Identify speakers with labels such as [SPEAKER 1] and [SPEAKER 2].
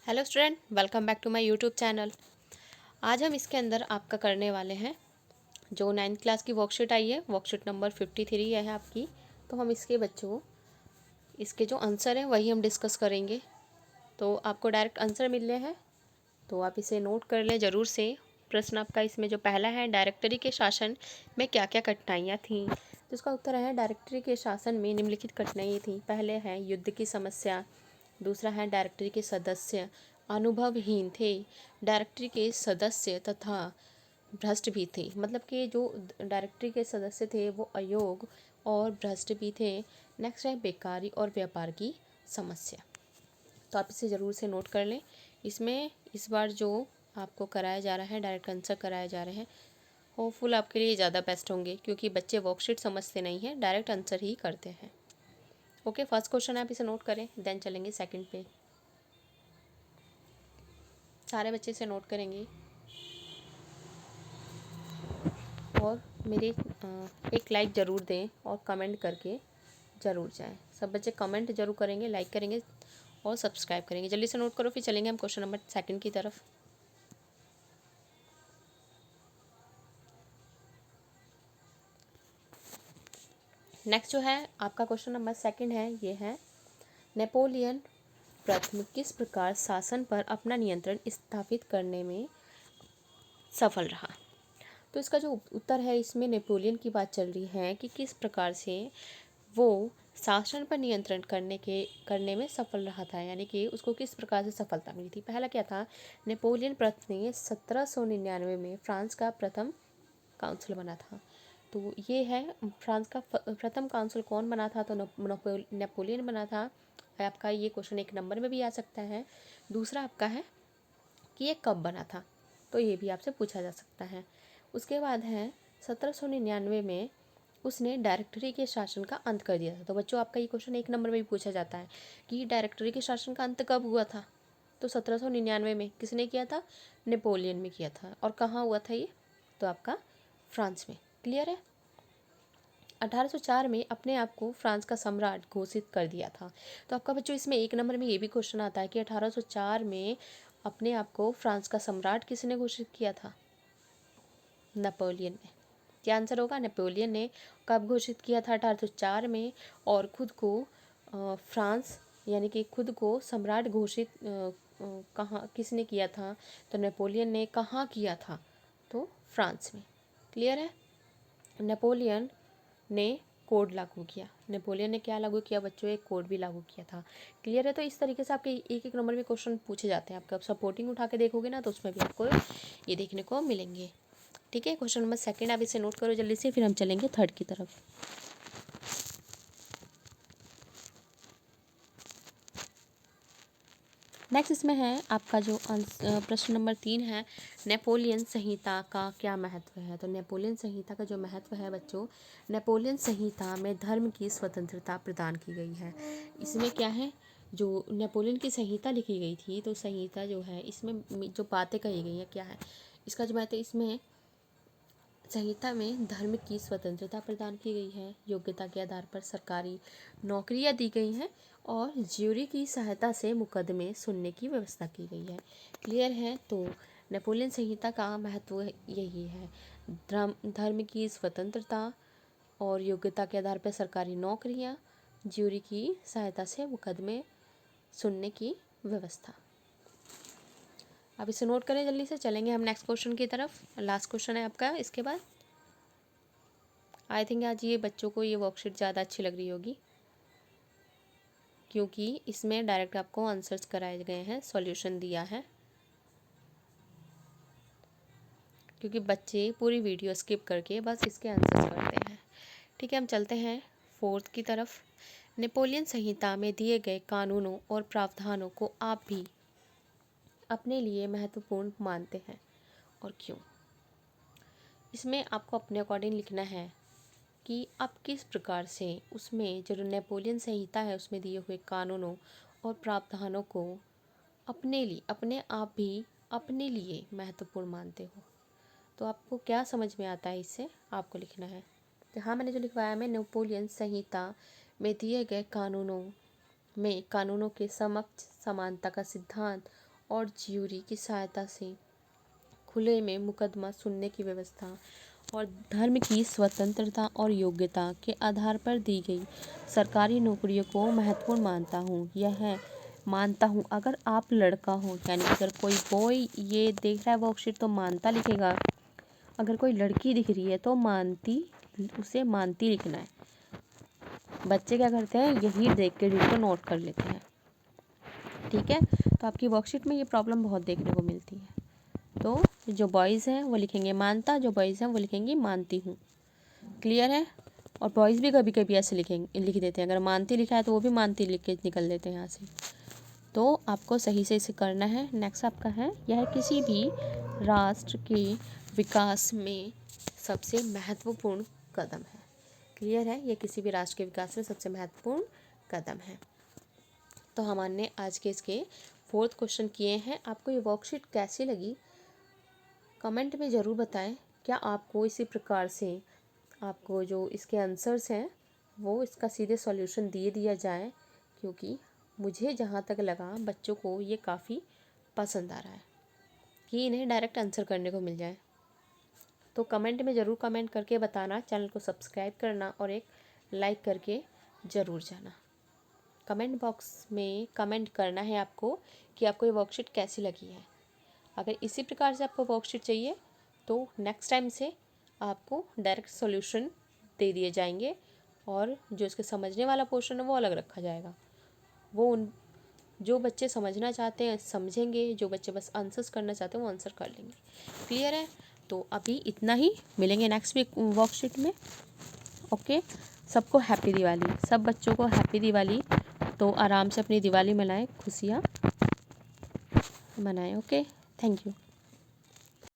[SPEAKER 1] Hello student, welcome back to my YouTube channel. आज हम इसके अंदर आपका करने वाले हैं जो 9th क्लास की वर्कशीट आई है, वर्कशीट नंबर 53 है आपकी। तो हम इसके बच्चों इसके जो आंसर हैं वही हम डिस्कस करेंगे। तो आपको डायरेक्ट आंसर मिल रहे हैं, तो आप इसे नोट कर लें ज़रूर से। प्रश्न आपका इसमें जो पहला है, डायरेक्टरी के शासन में क्या क्या कठिनाइयाँ थीं। तो इसका उत्तर है डायरेक्टरी के शासन में निम्नलिखित कठिनाइयाँ थीं। पहले है युद्ध की समस्या। दूसरा है डायरेक्टरी के सदस्य अनुभवहीन थे। डायरेक्टरी के सदस्य तथा भ्रष्ट भी थे, मतलब कि जो डायरेक्टरी के सदस्य थे वो अयोग्य और भ्रष्ट भी थे। नेक्स्ट है बेकारी और व्यापार की समस्या। तो आप इसे ज़रूर से नोट कर लें। इसमें इस बार जो आपको कराया जा रहा है, डायरेक्ट आंसर कराए जा रहे हैं, होपफुल आपके लिए ज़्यादा बेस्ट होंगे, क्योंकि बच्चे वर्कशीट समझते नहीं हैं, डायरेक्ट आंसर ही करते हैं। ओके, फर्स्ट क्वेश्चन आप इसे नोट करें, देन चलेंगे सेकंड पे। सारे बच्चे इसे नोट करेंगे और मेरे एक लाइक ज़रूर दें और कमेंट करके ज़रूर जाएं। सब बच्चे कमेंट जरूर करेंगे, लाइक करेंगे और सब्सक्राइब करेंगे। जल्दी से नोट करो, फिर चलेंगे हम क्वेश्चन नंबर सेकंड की तरफ। नेक्स्ट जो है आपका क्वेश्चन नंबर सेकंड है, ये है नेपोलियन प्रथम किस प्रकार शासन पर अपना नियंत्रण स्थापित करने में सफल रहा। तो इसका जो उत्तर है, इसमें नेपोलियन की बात चल रही है कि किस प्रकार से वो शासन पर नियंत्रण करने में सफल रहा था, यानी कि उसको किस प्रकार से सफलता मिली थी। पहला क्या था, नेपोलियन प्रथम ने 1799 में फ्रांस का प्रथम काउंसिल बना था। तो ये है फ्रांस का प्रथम काउंसिल कौन बना था, तो नेपोलियन बना था। आपका ये क्वेश्चन एक नंबर में भी आ सकता है। दूसरा आपका है कि ये कब बना था, तो ये भी आपसे पूछा जा सकता है। उसके बाद है 1799 में उसने डायरेक्टरी के शासन का अंत कर दिया था। तो बच्चों आपका ये क्वेश्चन एक नंबर में भी पूछा जाता है कि डायरेक्टरी के शासन का अंत कब हुआ था। तो 1799 में किसने किया था, नेपोलियन में किया था। और कहाँ हुआ था ये, तो आपका फ्रांस में। क्लियर है। 1804 में अपने आप को फ्रांस का सम्राट घोषित कर दिया था। तो आपका बच्चों इसमें एक नंबर में ये भी क्वेश्चन आता है कि 1804 में अपने आप को फ्रांस का सम्राट किसने घोषित किया था, नेपोलियन ने। क्या आंसर होगा, नेपोलियन ने। कब घोषित किया था, 1804 में। और खुद को फ्रांस यानी कि खुद को सम्राट घोषित कहाँ किसने किया था, तो नेपोलियन ने। कहाँ किया था, तो फ्रांस में। क्लियर है। नेपोलियन ने कोड लागू किया। नेपोलियन ने क्या लागू किया बच्चों, एक कोड भी लागू किया था। क्लियर है। तो इस तरीके से आपके एक एक नंबर में क्वेश्चन पूछे जाते हैं। आपका सपोर्टिंग उठा के देखोगे ना, तो उसमें भी आपको ये देखने को मिलेंगे। ठीक है, क्वेश्चन नंबर सेकंड आप इसे नोट करो जल्दी से, फिर हम चलेंगे थर्ड की तरफ। नेक्स्ट इसमें है आपका जो प्रश्न नंबर 3 है, नेपोलियन संहिता का क्या महत्व है। तो नेपोलियन संहिता का जो महत्व है बच्चों, नेपोलियन संहिता में धर्म की स्वतंत्रता प्रदान की गई है। इसमें क्या है, जो नेपोलियन की संहिता लिखी गई थी, तो संहिता जो है इसमें जो बातें कही गई हैं क्या है, इसका जो महत्व, इसमें संहिता में धर्म की स्वतंत्रता प्रदान की गई है, योग्यता के आधार पर सरकारी नौकरियां दी गई हैं और ज्यूरी की सहायता से मुकदमे सुनने की व्यवस्था की गई है। क्लियर है। तो नेपोलियन संहिता का महत्व यही है, धर्म की स्वतंत्रता और योग्यता के आधार पर सरकारी नौकरियां, ज्यूरी की सहायता से मुकदमे सुनने की व्यवस्था। आप इसे नोट करें जल्दी से, चलेंगे हम नेक्स्ट क्वेश्चन की तरफ। लास्ट क्वेश्चन है आपका इसके बाद। आई थिंक आज ये बच्चों को ये वर्कशीट ज़्यादा अच्छी लग रही होगी, क्योंकि इसमें डायरेक्ट आपको आंसर्स कराए गए हैं, सॉल्यूशन दिया है। क्योंकि बच्चे पूरी वीडियो स्किप करके बस इसके आंसर्स करते हैं। ठीक है, हम चलते हैं फोर्थ की तरफ। नेपोलियन संहिता में दिए गए कानूनों और प्रावधानों को आप भी अपने लिए महत्वपूर्ण मानते हैं और क्यों। इसमें आपको अपने अकॉर्डिंग लिखना है कि आप किस प्रकार से उसमें जो नेपोलियन संहिता है उसमें दिए हुए कानूनों और प्रावधानों को अपने आप भी अपने लिए महत्वपूर्ण मानते हो। तो आपको क्या समझ में आता है, इससे आपको लिखना है। तो हाँ, मैंने जो लिखवाया, मैं नेपोलियन संहिता में दिए गए कानूनों के समक्ष समानता का सिद्धांत और ज्यूरी की सहायता से खुले में मुकदमा सुनने की व्यवस्था और धर्म की स्वतंत्रता और योग्यता के आधार पर दी गई सरकारी नौकरियों को महत्वपूर्ण मानता हूँ। अगर आप लड़का हो, यानी अगर कोई बॉय ये देख रहा है वर्कशीट तो मानता लिखेगा, अगर कोई लड़की दिख रही है तो मानती, उसे मानती लिखना है। बच्चे क्या करते हैं, यही देख के डिट को नोट कर लेते हैं। ठीक है, तो आपकी वर्कशीट में ये प्रॉब्लम बहुत देखने को मिलती है। तो जो बॉयज़ हैं वो लिखेंगे मानता, जो बॉयज़ हैं वो लिखेंगे मानती हूँ। क्लियर है। और बॉयज़ भी कभी कभी ऐसे लिख देते हैं, अगर मानती लिखा है तो वो भी मानती लिख के निकल देते हैं यहाँ से। तो आपको सही से इसे करना है। नेक्स्ट आपका है, यह किसी भी राष्ट्र के विकास में सबसे महत्वपूर्ण कदम है। क्लियर है, यह किसी भी राष्ट्र के विकास में सबसे महत्वपूर्ण कदम है। तो हमने आज के इसके 4th क्वेश्चन किए हैं। आपको ये वर्कशीट कैसी लगी कमेंट में ज़रूर बताएं। क्या आपको इसी प्रकार से आपको जो इसके आंसर्स हैं वो इसका सीधे सॉल्यूशन दिया जाए, क्योंकि मुझे जहाँ तक लगा बच्चों को ये काफ़ी पसंद आ रहा है कि इन्हें डायरेक्ट आंसर करने को मिल जाए। तो कमेंट में ज़रूर कमेंट करके बताना, चैनल को सब्सक्राइब करना और एक लाइक करके ज़रूर जाना। कमेंट बॉक्स में कमेंट करना है आपको कि आपको ये वर्कशीट कैसी लगी है। अगर इसी प्रकार से आपको वर्कशीट चाहिए तो नेक्स्ट टाइम से आपको डायरेक्ट सॉल्यूशन दे दिए जाएंगे और जो इसके समझने वाला पोर्शन है वो अलग रखा जाएगा। वो जो बच्चे समझना चाहते हैं समझेंगे, जो बच्चे बस आंसर्स करना चाहते हैं वो आंसर कर लेंगे। क्लियर है। तो अभी इतना ही, मिलेंगे नेक्स्ट वीक वर्कशीट में। ओके, सबको हैप्पी दिवाली, सब बच्चों को हैप्पी दिवाली। तो आराम से अपनी दिवाली मनाएं, खुशियाँ मनाएं। Okay, thank you.